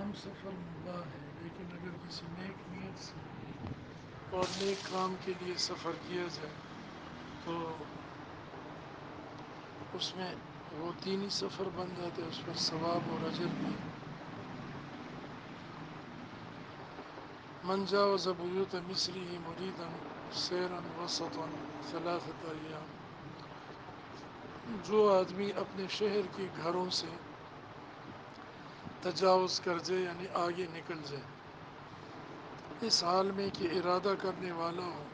عام سفر مباح ہے، لیکن اگر کسی نیک نیت سے اور نیک کام کے لیے سفر کیا جائے تو اس میں وہ دینی سفر بن جاتے، اس پر ثواب اور اجر بھی ہے۔ من جاوز بیوت مثله مریدا سیرا وسطا ثلاثة ایام، جو آدمی اپنے شہر کے گھروں سے تجاوز کر جائے یعنی آگے نکل جائے، اس حال میں کہ ارادہ کرنے والا ہو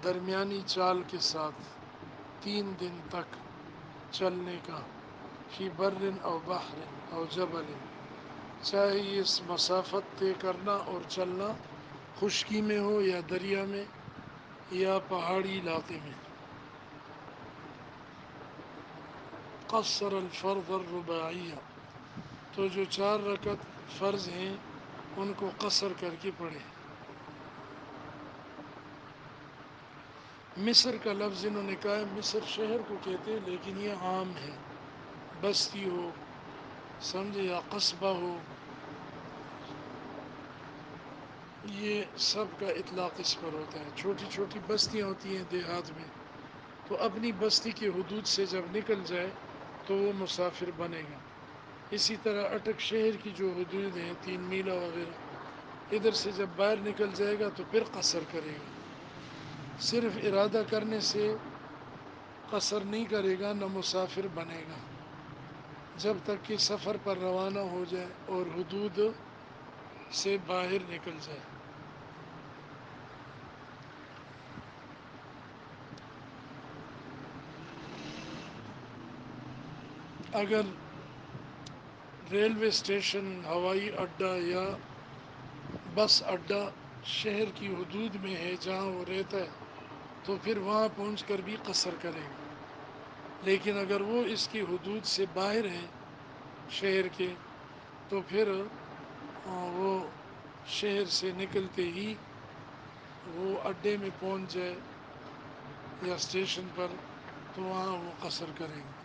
درمیانی چال کے ساتھ 3 دن تک چلنے کا، فی بر او بحر او جبل، چاہے اس مسافت طے کرنا اور چلنا خشکی میں ہو یا دریا میں یا پہاڑی علاقے میں۔ قصر الفرض الرباعیہ، تو جو 4 رکعت فرض ہیں ان کو قصر کر کے پڑھے۔ مصر کا لفظ انہوں نے کہا ہے، مصر شہر کو کہتے ہیں لیکن یہ عام ہے، بستی ہو سمجھے یا قصبہ ہو، یہ سب کا اطلاق اس پر ہوتا ہے۔ چھوٹی چھوٹی بستیاں ہوتی ہیں دیہات میں، تو اپنی بستی کے حدود سے جب نکل جائے تو وہ مسافر بنے گا۔ اسی طرح اٹک شہر کی جو حدود ہیں 3 میلہ وغیرہ، ادھر سے جب باہر نکل جائے گا تو پھر قصر کرے گا۔ صرف ارادہ کرنے سے قصر نہیں کرے گا، نہ مسافر بنے گا، جب تک کہ سفر پر روانہ ہو جائے اور حدود سے باہر نکل جائے۔ اگر ریلوے اسٹیشن، ہوائی اڈہ یا بس اڈہ شہر کی حدود میں ہے جہاں وہ رہتا ہے تو پھر وہاں پہنچ کر بھی قصر کرے گا، لیکن اگر وہ اس کی حدود سے باہر ہے شہر کے تو پھر وہ شہر سے نکلتے ہی وہ اڈے میں پہنچ جائے یا اسٹیشن پر تو وہاں وہ قصر کرے گا۔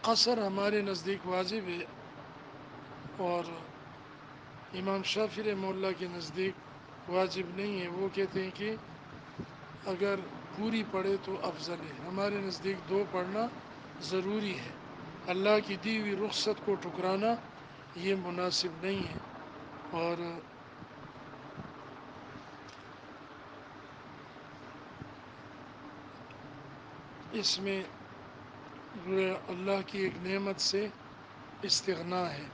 قصر ہمارے نزدیک واجب ہے، اور امام شافعی رحمہ اللہ کے نزدیک واجب نہیں ہے، وہ کہتے ہیں کہ اگر پوری پڑھے تو افضل ہے۔ ہمارے نزدیک 2 پڑھنا ضروری ہے، اللہ کی دی ہوئی رخصت کو ٹھکرانا یہ مناسب نہیں ہے۔ اور اس میں اللہ کی ایک نعمت سے استغنا ہے،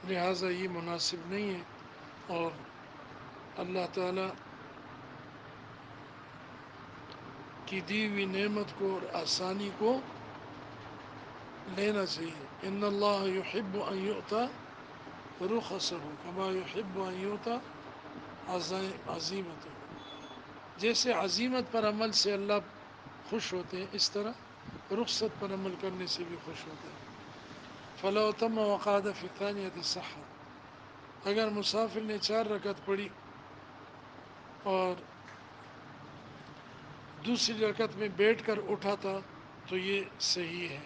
لہٰذا یہ مناسب نہیں ہے، اور اللہ تعالیٰ کی دی ہوئی نعمت کو اور آسانی کو لینا چاہیے۔ ان اللہ یحب ان یؤتی رخصہ کما یحب ان یؤتی عزیمتہ، جیسے عزیمت پر عمل سے اللہ خوش ہوتے ہیں اس طرح رخصت پر عمل کرنے سے بھی خوش ہوتے ہیں۔ فلو تم وقعد فی الثانیۃ صح، اگر مسافر نے 4 رکعت پڑھی اور دوسری رکعت میں بیٹھ کر اٹھا تھا تو یہ صحیح ہے،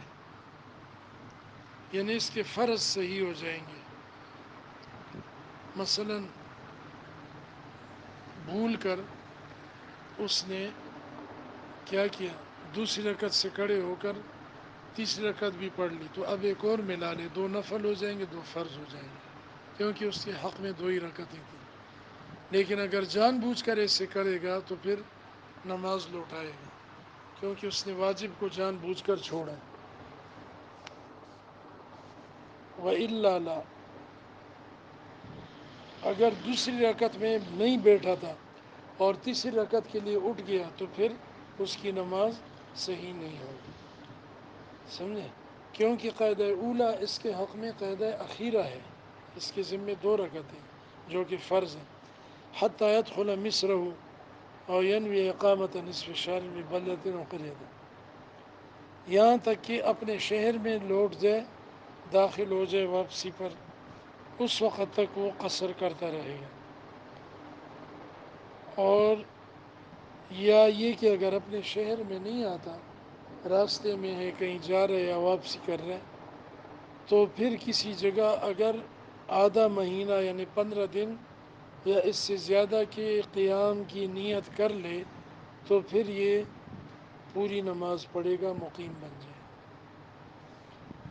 یعنی اس کے فرض صحیح ہو جائیں گے۔ مثلا بھول کر اس نے کیا کیا، دوسری رکعت سے کھڑے ہو کر تیسری رکعت بھی پڑھ لی، تو اب ایک اور ملا لے، 2 نفل ہو جائیں گے، 2 فرض ہو جائیں گے، کیونکہ اس کے حق میں 2 ہی رکعتیں تھیں۔ لیکن اگر جان بوجھ کر ایسے کرے گا تو پھر نماز لوٹائے گا، کیونکہ اس نے واجب کو جان بوجھ کر چھوڑا ہے۔ وَإِلَّا لَا، اگر دوسری رکعت میں نہیں بیٹھا تھا اور تیسری رکعت کے لیے اٹھ گیا تو پھر اس کی نماز صحیح نہیں ہوگی، سمجھے؟ کیونکہ قاعدہ اولا اس کے حق میں قاعدہ اخیرہ ہے، اس کے ذمے 2 رکعتیں جو کہ فرض ہیں۔ حتی يدخل مصرہ او ینوی اقامت نصف شہر ببلدۃ او قریۃ، یہاں تک کہ اپنے شہر میں لوٹ جائے، داخل ہو جائے واپسی پر، اس وقت تک وہ قصر کرتا رہے گا۔ اور یا یہ کہ اگر اپنے شہر میں نہیں آتا، راستے میں ہے، کہیں جا رہے یا واپسی کر رہے، تو پھر کسی جگہ اگر آدھا مہینہ یعنی 15 دن یا اس سے زیادہ کے قیام کی نیت کر لے تو پھر یہ پوری نماز پڑھے گا، مقیم بن جائے۔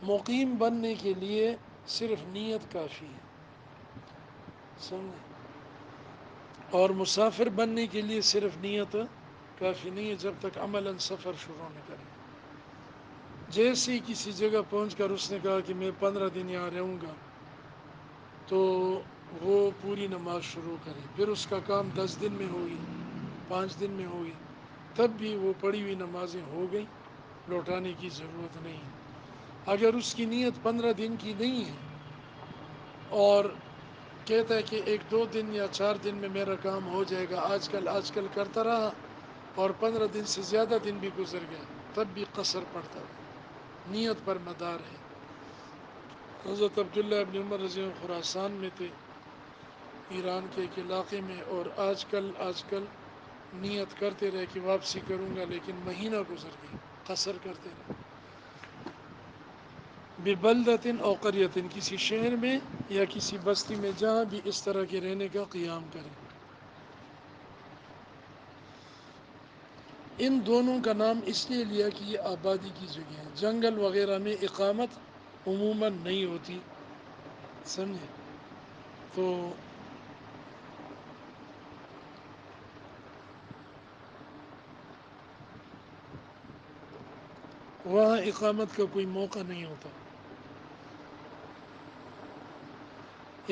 مقیم بننے کے لیے صرف نیت کافی ہے، سمجھے؟ اور مسافر بننے کے لیے صرف نیت کافی نہیں ہے جب تک عملاً سفر شروع نہ کرے۔ جیسے ہی کسی جگہ پہنچ کر اس نے کہا کہ میں 15 دن یہاں رہوں گا، تو وہ پوری نماز شروع کرے، پھر اس کا کام 10 دن میں ہوگی، 5 دن میں ہوگی، تب بھی وہ پڑھی ہوئی نمازیں ہو گئیں، لوٹانے کی ضرورت نہیں۔ اگر اس کی نیت 15 دن کی نہیں ہے اور کہتا ہے کہ 1 2 دن یا 4 دن میں میرا کام ہو جائے گا، آج کل کرتا رہا اور 15 دن سے زیادہ دن بھی گزر گئے، تب بھی قصر پڑتا ہے، نیت پر مدار ہے۔ حضرت عبداللہ ابن عمر رضی اللہ عنہ خراسان میں تھے، ایران کے ایک علاقے میں، اور آج کل نیت کرتے رہے کہ واپسی کروں گا، لیکن مہینہ گزر گئی، قصر کرتے رہے۔ ببلدۃ او قریۃ، کسی شہر میں یا کسی بستی میں جہاں بھی اس طرح کے رہنے کا قیام کریں۔ ان دونوں کا نام اس لیے لیا کہ یہ آبادی کی جگہ ہیں، جنگل وغیرہ میں اقامت عموماً نہیں ہوتی، سمجھے؟ تو وہاں اقامت کا کوئی موقع نہیں ہوتا۔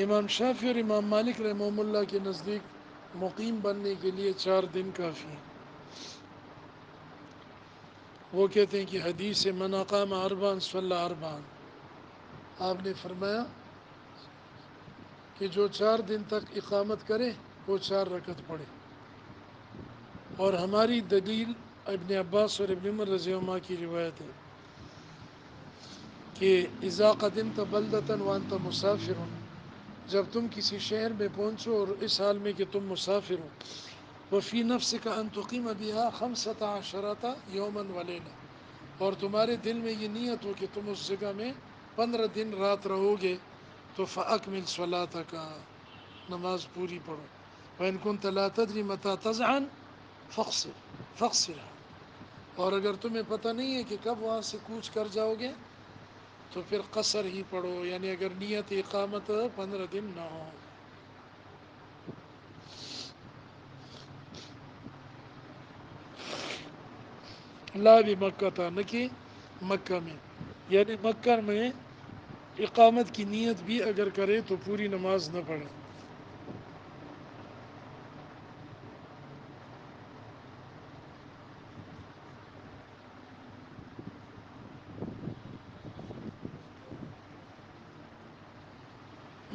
امام شافعی اور امام مالک رحمہ اللہ کے نزدیک مقیم بننے کے لیے 4 دن کافی ہیں۔ وہ کہتے ہیں کہ حدیث من اقام اربعا صلی اربعا، آپ نے فرمایا کہ جو 4 دن تک اقامت کرے وہ 4 رکعت پڑھے۔ اور ہماری دلیل ابن عباس اور ابن عمر رضی اللہ عنہ کی روایت ہے کہ اذا قدمت بلدة وانت مسافر، جب تم کسی شہر میں پہنچو اور اس حال میں کہ تم مسافر ہو، وفی نفسک ان تقیم بها 15 یوما ولیلہ، اور تمہارے دل میں یہ نیت ہو کہ تم اس جگہ میں 15 دن رات رہو گے، تو فأکمل صلاتک، نماز پوری پڑھو۔ وإن كنت لا تدری متى تزعن فاقصرها، اور اگر تمہیں پتہ نہیں ہے کہ کب وہاں سے کوچ کر جاؤ گے تو پھر قصر ہی پڑھو، یعنی اگر نیت اقامت 15 دن نہ ہو۔ لا بھی مکہ تھا، نہ کہ مکہ میں، یعنی مکہ میں اقامت کی نیت بھی اگر کرے تو پوری نماز نہ پڑھے۔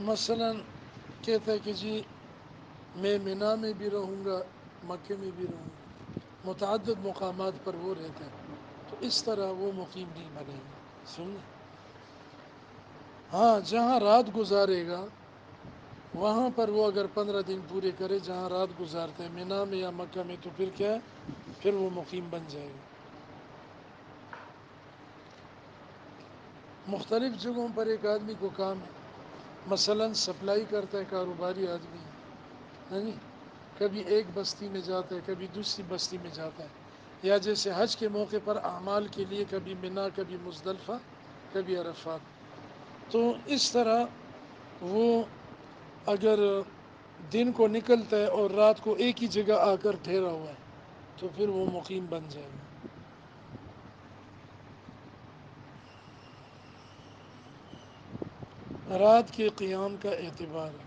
مثلا کہتا ہے کہ جی میں مینا میں بھی رہوں گا، مکے میں بھی رہوں گا، متعدد مقامات پر وہ رہتا ہے، تو اس طرح وہ مقیم نہیں بنے گا، سمجھے؟ ہاں، جہاں رات گزارے گا وہاں پر وہ اگر 15 دن پورے کرے جہاں رات گزارتے ہیں، مینا میں یا مکہ میں، تو پھر کیا ہے؟ پھر وہ مقیم بن جائے گا۔ مختلف جگہوں پر ایک آدمی کو کام ہے، مثلا سپلائی کرتا ہے، کاروباری آدمی ہے، ہاں جی، کبھی ایک بستی میں جاتا ہے، کبھی دوسری بستی میں جاتا ہے، یا جیسے حج کے موقع پر اعمال کے لیے کبھی منا، کبھی مزدلفہ، کبھی عرفات، تو اس طرح وہ اگر دن کو نکلتا ہے اور رات کو ایک ہی جگہ آ کر ٹھہرا ہوا ہے تو پھر وہ مقیم بن جائے گا۔ رات کے قیام کا اعتبار ہے۔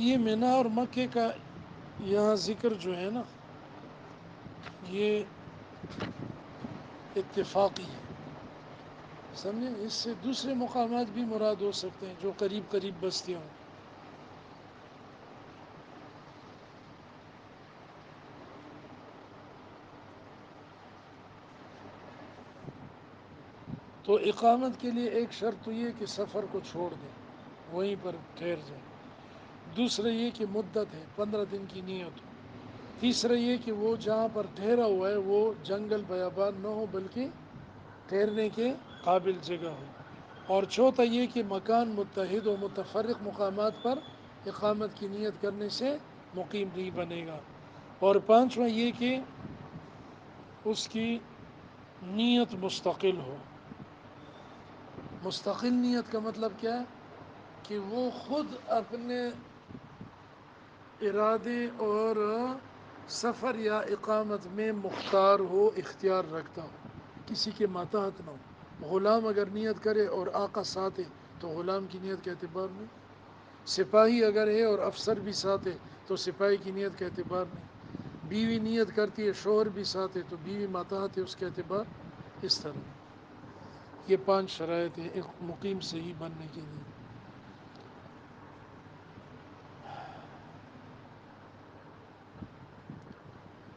یہ مینا اور مکے کا یہاں ذکر جو ہے نا، یہ اتفاقی ہے، سمجھیں؟ اس سے دوسرے مقامات بھی مراد ہو سکتے ہیں جو قریب قریب بستیاں ہوں۔ تو اقامت کے لیے ایک شرط تو یہ کہ سفر کو چھوڑ دیں، وہیں پر ٹھہر جائیں۔ دوسرا یہ کہ مدت ہے 15 دن کی نیت ہو. تیسرا یہ کہ وہ جہاں پر ٹھہرا ہوا ہے وہ جنگل بیابان نہ ہو بلکہ ٹھہرنے کے قابل جگہ ہو. اور چوتھا یہ کہ مکان متحد و متفرق مقامات پر اقامت کی نیت کرنے سے مقیم نہیں بنے گا. اور پانچواں یہ کہ اس کی نیت مستقل ہو. مستقل نیت کا مطلب کیا ہے کہ وہ خود اپنے ارادے اور سفر یا اقامت میں مختار ہو، اختیار رکھتا ہو، کسی کے ماتحت نہ ہو. غلام اگر نیت کرے اور آقا ساتھ ہے تو غلام کی نیت کا اعتبار نہیں. سپاہی اگر ہے اور افسر بھی ساتھ ہے تو سپاہی کی نیت کا اعتبار نہیں. بیوی نیت کرتی ہے شوہر بھی ساتھ ہے تو بیوی ماتحت ہے، اس کا اعتبار اس طرح. یہ 5 شرائط ہیں ایک مقیم صحیح بننے کے لیے.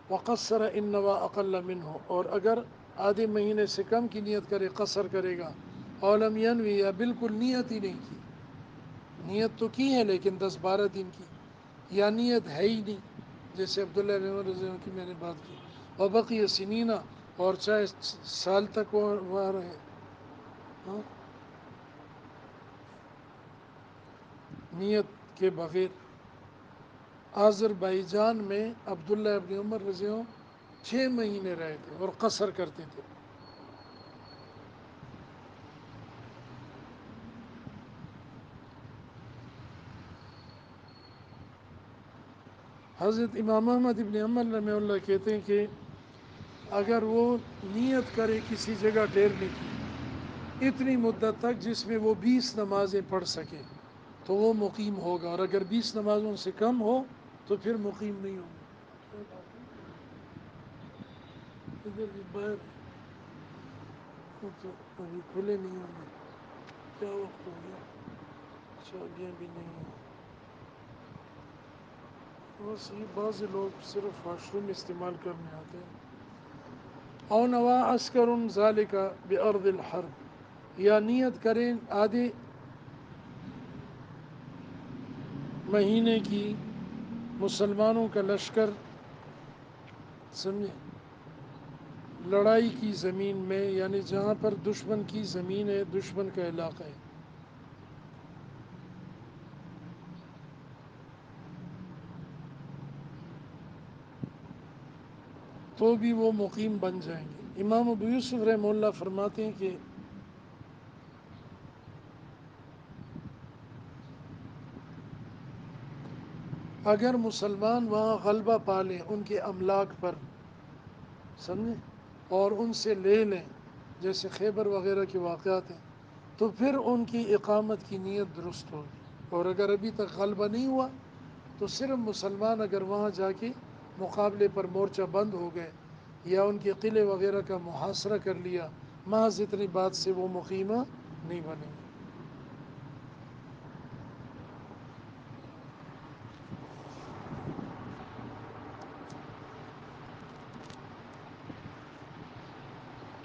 وقصر ان نوا اقل منہ، اور اگر آدھے مہینے سے کم کی نیت کرے قصر کرے گا. اولم ینوی، یا بالکل نیت ہی نہیں کی، نیت تو کی ہے لیکن 10-12 دن کی، یا نیت ہے ہی نہیں، جیسے عبداللہ بن عمر رضی اللہ عنہ کی میں نے بات کی. وبقی سنینہ، اور چاہے سال تک وہ وہاں رہے. نیت کے بغیر آذربائیجان میں عبداللہ ابن عمر رضی اللہ عنہ 6 مہینے رہے تھے اور قصر کرتے تھے. حضرت امام احمد ابن حنبل رحمہ اللہ کہتے ہیں کہ اگر وہ نیت کرے کسی جگہ ٹھہرنے کی اتنی مدت تک جس میں وہ 20 نمازیں پڑھ سکے تو وہ مقیم ہوگا، اور اگر 20 نمازوں سے کم ہو تو پھر مقیم نہیں ہوگا. ادھر بھی باہر وہ تو ابھی کھلے نہیں ہوں گے. کیا وقت ہو گیا؟ چابیاں بھی نہیں ہیں. بس یہ بعض لوگ صرف واش روم استعمال کرنے آتے ہیں. او نوا عسکر ذالک بارض الحرب، یا نیت کریں آدھے مہینے کی مسلمانوں کا لشکر، سمجھے، لڑائی کی زمین میں، یعنی جہاں پر دشمن کی زمین ہے، دشمن کا علاقہ ہے. تو بھی وہ مقیم بن جائیں گے. امام ابو یوسف رحمہ اللہ فرماتے ہیں کہ اگر مسلمان وہاں غلبہ پالیں ان کے املاک پر، سمجھے، اور ان سے لے لیں، جیسے خیبر وغیرہ کے واقعات ہیں، تو پھر ان کی اقامت کی نیت درست ہوگی. اور اگر ابھی تک غلبہ نہیں ہوا تو صرف مسلمان اگر وہاں جا کے مقابلے پر مورچہ بند ہو گئے یا ان کے قلعے وغیرہ کا محاصرہ کر لیا، محض اتنی بات سے وہ مقیمہ نہیں بنے گا.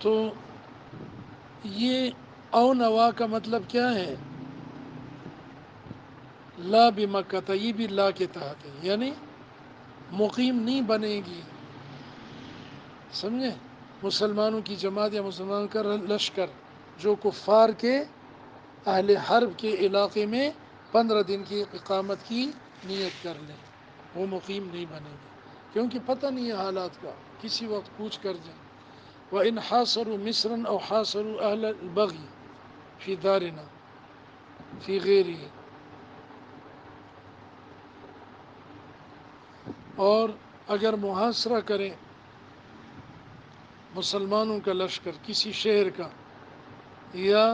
تو یہ او نوا کا مطلب کیا ہے؟ لا بمکہ، یہ بھی لا کے تحت ہے، یعنی مقیم نہیں بنے گی. سمجھے، مسلمانوں کی جماعت یا مسلمانوں کا لشکر جو کفار کے اہل حرب کے علاقے میں 15 دن کی اقامت کی نیت کر لیں، وہ مقیم نہیں بنے گی، کیونکہ پتہ نہیں ہے حالات کا، کسی وقت کوچ کر جائیں. وَإِنْ حَاصَرُوا مِصْرًا أَوْ حَاصَرُوا أَهْلَ الْبَغْيِ فِي دَارِنَا فِي غَيْرِهِ، اور اگر محاصرہ کریں مسلمانوں کا لشکر کسی شہر کا، یا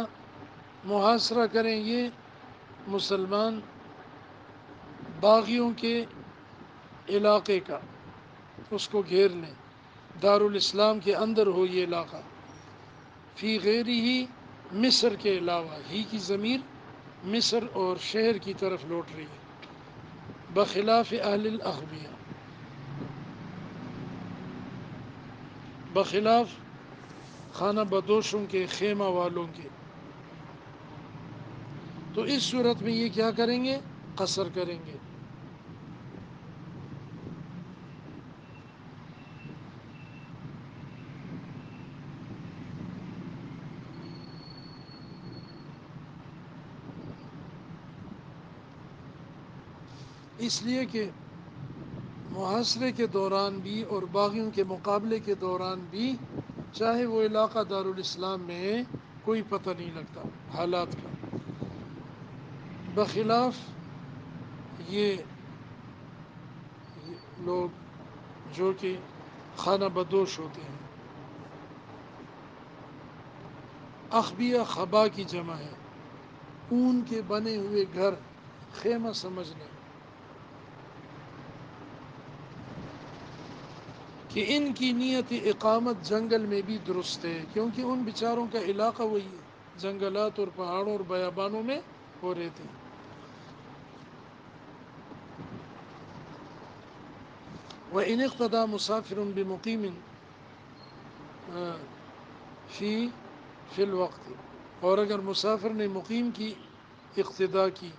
محاصرہ کریں یہ مسلمان باغیوں کے علاقے کا، اس کو گھیر لیں، دارالاسلام کے اندر ہو یہ علاقہ، فی غیری ہی، مصر کے علاوہ، ہی کی ضمیر مصر اور شہر کی طرف لوٹ رہی ہے، بخلاف اہل الاغبیہ، بخلاف خانہ بدوشوں کے، خیمہ والوں کے. تو اس صورت میں یہ کیا کریں گے؟ قصر کریں گے. اس لیے کہ محاصرے کے دوران بھی اور باغیوں کے مقابلے کے دوران بھی چاہے وہ علاقہ دارالاسلام میں ہے، کوئی پتہ نہیں لگتا حالات کا، بخلاف یہ لوگ جو کہ خانہ بدوش ہوتے ہیں۔ اخبیہ خبا کی جمع ہے، اون کے بنے ہوئے گھر، خیمہ سمجھ لیں کہ ان کی نیت اقامت جنگل میں بھی درست ہے، کیونکہ ان بیچاروں کا علاقہ وہی ہے، جنگلات اور پہاڑوں اور بیابانوں میں وہ رہتے ہیں۔ وَإِنِ اقْتَدَى مُسَافِرٌ بِمُقِيمٍ فی فی الوقت، اور اگر مسافر نے مقیم کی اقتدا کی،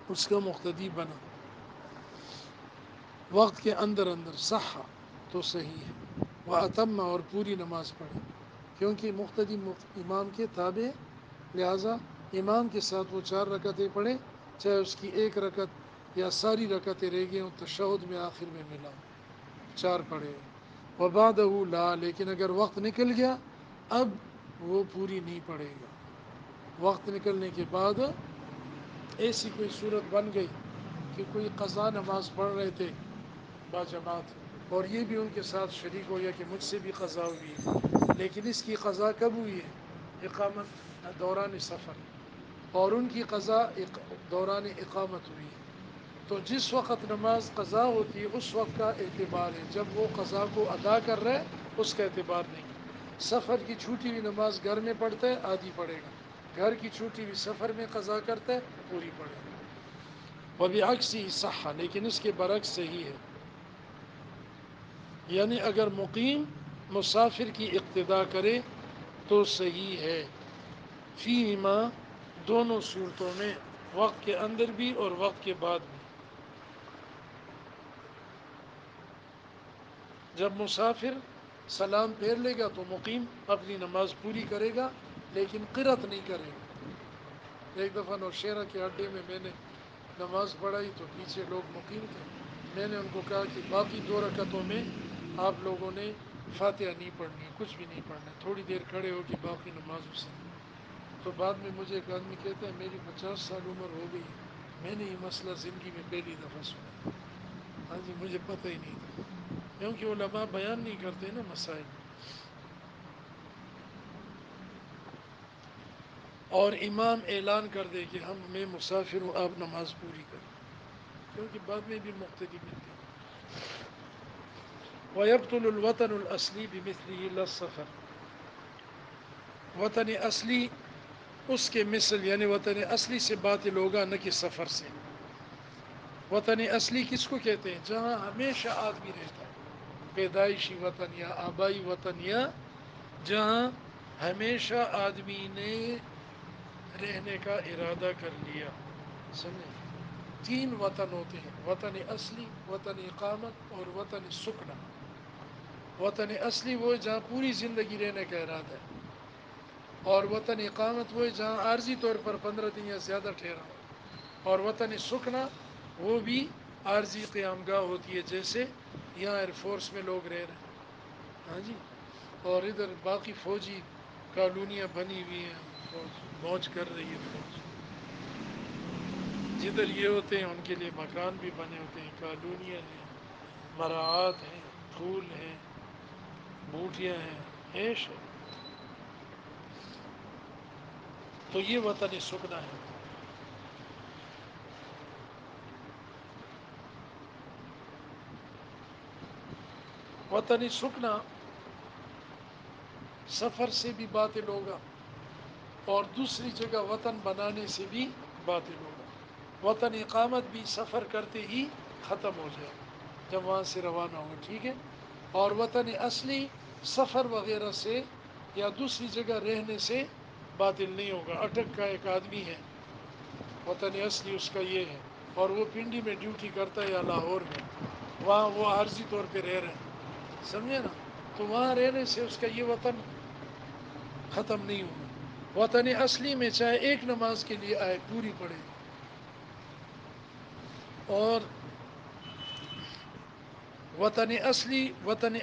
اس کا مقتدی بنا وقت کے اندر صح تو صحیح ہے، وَأَتَمَّ اور پوری نماز پڑھے، کیونکہ مقتدی امام کے تابع ہے، لہٰذا امام کے ساتھ وہ 4 رکعتیں پڑھے، چاہے اس کی ایک رکعت یا ساری رکعتیں رہ گئیں تشہد میں آخر میں ملا، 4 پڑھے۔ وَبَعْدَهُ لا، لیکن اگر وقت نکل گیا اب وہ پوری نہیں پڑے گا۔ وقت نکلنے کے بعد ایسی کوئی صورت بن گئی کہ کوئی قضا نماز پڑھ رہے تھے باجماعت، اور یہ بھی ان کے ساتھ شریک ہو گیا کہ مجھ سے بھی قضا ہوئی ہے، لیکن اس کی قضا کب ہوئی ہے؟ اقامت دوران سفر، اور ان کی قضا دوران اقامت ہوئی ہے، تو جس وقت نماز قضا ہوتی ہے اس وقت کا اعتبار ہے، جب وہ قضا کو ادا کر رہے اس کا اعتبار نہیں۔ سفر کی چھوٹی ہوئی نماز گھر میں پڑھتا ہے آدھی پڑھے گا، گھر کی چھوٹی ہوئی سفر میں قضا کرتا ہے پوری پڑھے گا۔ وَبِعَكْسِهِ صح، لیکن اس کے برعکس صحیح ہے، یعنی اگر مقیم مسافر کی اقتدا کرے تو صحیح ہے، فیہما دونوں صورتوں میں، وقت کے اندر بھی اور وقت کے بعد بھی۔ جب مسافر سلام پھیر لے گا تو مقیم اپنی نماز پوری کرے گا، لیکن قرت نہیں کرے گا۔ ایک دفعہ نوشیرہ کے اڈے میں نے نماز پڑھائی تو پیچھے لوگ مقیم تھے، میں نے ان کو کہا کہ باقی 2 رکعتوں میں آپ لوگوں نے فاتحہ نہیں پڑھنی ہے، کچھ بھی نہیں پڑھنا ہے، تھوڑی دیر کھڑے ہو کہ باقی نماز اسے۔ تو بعد میں مجھے ایک آدمی کہتا ہے میری 50 سال عمر ہو گئی، میں نے یہ مسئلہ زندگی میں پہلی دفعہ سنا۔ ہاں جی، مجھے پتہ ہی نہیں تھا، کیونکہ علماء بیان نہیں کرتے نا مسائل۔ اور امام اعلان کر دے کہ میں مسافر ہوں، آپ نماز پوری کریں، کیونکہ بعد میں بھی مقتدی ملتے ہیں۔ وَيَبْطُلُ الْوَطَنُ الْأَصْلِي بِمِثْلِهِ لَا السَّفَرِ، وطن اصلی اس کے مثل، یعنی وطن اصلی سے باطل ہوگا نہ کہ سفر سے۔ وطن اصلی کس کو کہتے ہیں؟ جہاں ہمیشہ آدمی رہتا ہے، پیدائشی وطن یا آبائی وطن، یا جہاں ہمیشہ آدمی نے رہنے کا ارادہ کر لیا، سمجھے؟ 3 وطن ہوتے ہیں، وطن اصلی، وطن اقامت اور وطن سکنا۔ وطن اصلی وہ ہے جہاں پوری زندگی رہنے کا ارادہ ہے، اور وطن اقامت وہ ہے جہاں عارضی طور پر 15 دن یا زیادہ ٹھہرا ہو، اور وطن سکنا وہ بھی عارضی قیام گاہ ہوتی ہے، جیسے یہاں ایئر فورس میں لوگ رہ رہے ہیں، ہاں جی، اور ادھر باقی فوجی کالونیاں بنی ہوئی ہیں، فوج موج کر رہی ہے فوج، جدھر یہ ہوتے ہیں ان کے لیے مکان بھی بنے ہوتے ہیں، کالونیاں ہیں، مراعات ہیں، پھول ہیں، بوٹیاں ہیں، عیش ہے، تو یہ وطن سکنا ہے۔ وطن سکنا سفر سے بھی باطل ہوگا، اور دوسری جگہ وطن بنانے سے بھی باطل ہوگا۔ وطن اقامت بھی سفر کرتے ہی ختم ہو جائے گا جب وہاں سے روانہ ہو، ٹھیک ہے، اور وطن اصلی سفر وغیرہ سے یا دوسری جگہ رہنے سے باطل نہیں ہوگا۔ اٹک کا ایک آدمی ہے، وطن اصلی اس کا یہ ہے، اور وہ پنڈی میں ڈیوٹی کرتا ہے یا لاہور میں، وہاں وہ عارضی طور پہ رہ رہے ہیں، سمجھے نا، تو وہاں رہنے سے اس کا یہ وطن ختم نہیں ہوگا۔ وطن اصلی میں چاہے ایک نماز کے لیے آئے پوری پڑے گا۔ اور وطن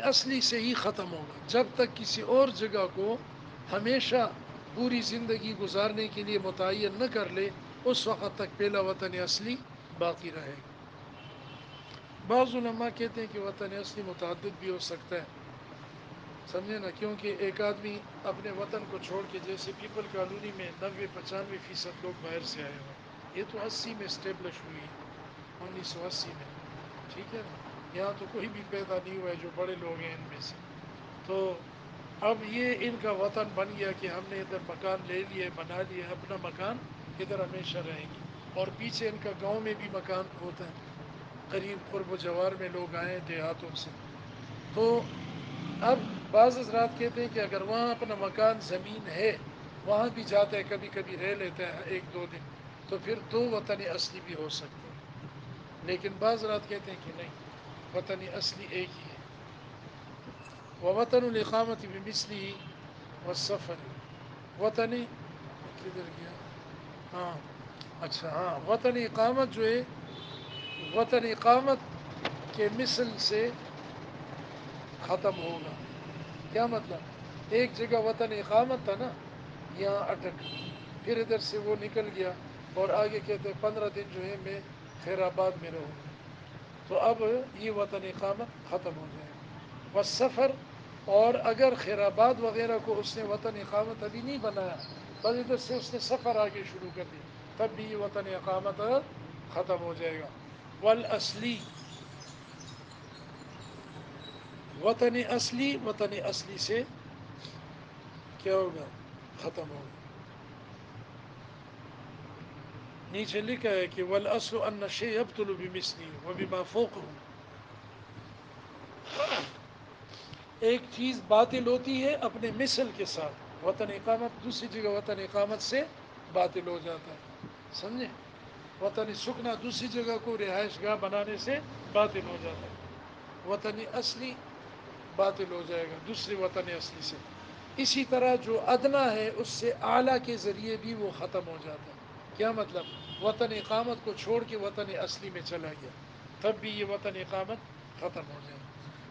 اصلی سے ہی ختم ہوگا جب تک کسی اور جگہ کو ہمیشہ پوری زندگی گزارنے کے لیے متعین نہ کر لے، اس وقت تک پہلا وطن اصلی باقی رہے گا۔ بعض علماء کہتے ہیں کہ وطن اصلی متعدد بھی ہو سکتا ہے، سمجھے نا، کیونکہ ایک آدمی اپنے وطن کو چھوڑ کے، جیسے پیپل کالونی میں 90-95% لوگ باہر سے آئے ہوئے ہیں، یہ تو 80 میں اسٹیبلش ہوئی ہے، 1980 میں، ٹھیک ہے نا، یہاں تو کوئی بھی پیدا نہیں ہوا ہے جو بڑے لوگ ہیں ان میں سے، تو اب یہ ان کا وطن بن گیا کہ ہم نے ادھر مکان لے لیے، بنا لیے اپنا مکان، ادھر ہمیشہ رہیں گے، اور پیچھے ان کا گاؤں میں بھی مکان ہوتا ہے، قریب قرب و جوار میں لوگ آئے دیہاتوں سے، تو اب بعض حضرات کہتے ہیں کہ اگر وہاں اپنا مکان زمین ہے، وہاں بھی جاتا ہے کبھی کبھی رہ لیتا ہے 1-2 دن، تو پھر دو وطن اصلی بھی ہو سکتے ہیں، لیکن بعض حضرات کہتے ہیں کہ نہیں، وطن اصلی ایک ہی ہے۔ ووطن الاقامت بمثلی والسفر، وطن کدھر گیا، ہاں، اچھا، ہاں، وطن اقامت جو ہے، وطن اقامت کے مثل سے ختم ہوگا۔ کیا مطلب؟ ایک جگہ وطن اقامت تھا نا، یہاں اٹک، پھر ادھر سے وہ نکل گیا، اور آگے کہتے ہیں 15 دن جو ہے میں خیر آباد میں رہوں گا، تو اب یہ وطن اقامت ختم ہو جائے گا۔ بس سفر، اور اگر خیر آباد وغیرہ کو اس نے وطن اقامت ابھی نہیں بنایا، بس ادھر سے اس نے سفر آگے شروع کر دی، تب بھی یہ وطن اقامت ختم ہو جائے گا۔ والاصلی، وطن اصلی سے کیا ہوگا؟ ختم ہوگا۔ نیچے لکھا ہے کہ والاصل ان الشیء یبطل بمثله وبما فوقه، ایک چیز باطل ہوتی ہے اپنے مثل کے ساتھ، وطن اقامت دوسری جگہ وطن اقامت سے باطل ہو جاتا ہے، سمجھے؟ وطن سکنا دوسری جگہ کو رہائش گاہ بنانے سے باطل ہو جاتا ہے، وطن اصلی باطل ہو جائے گا دوسری وطن اصلی سے۔ اسی طرح جو ادنا ہے اس سے اعلیٰ کے ذریعے بھی وہ ختم ہو جاتا ہے۔ کیا مطلب؟ وطن اقامت کو چھوڑ کے وطن اصلی میں چلا گیا، تب بھی یہ وطن اقامت ختم ہو جائے گا۔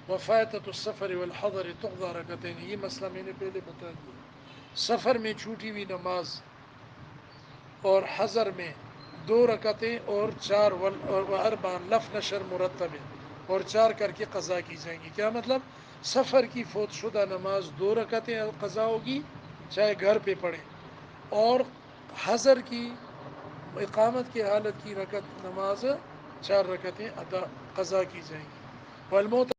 وفاتۃ السفر والحضر تقضى رکعتین، یہ مسئلہ میں نے پہلے بتا دیا۔ سفر میں چھوٹی ہوئی نماز اور حضر میں 2 رکعتیں اور 4 لف نشر مرتب، اور 4 کر کے قضا کی جائیں گی۔ کیا مطلب؟ سفر کی فوت شدہ نماز 2 رکعتیں قضا ہوگی، چاہے گھر پہ پڑھے، اور حضر کی اقامت کی حالت کی رکعت نماز 4 رکعتیں قضا کی جائیں گی۔ والموت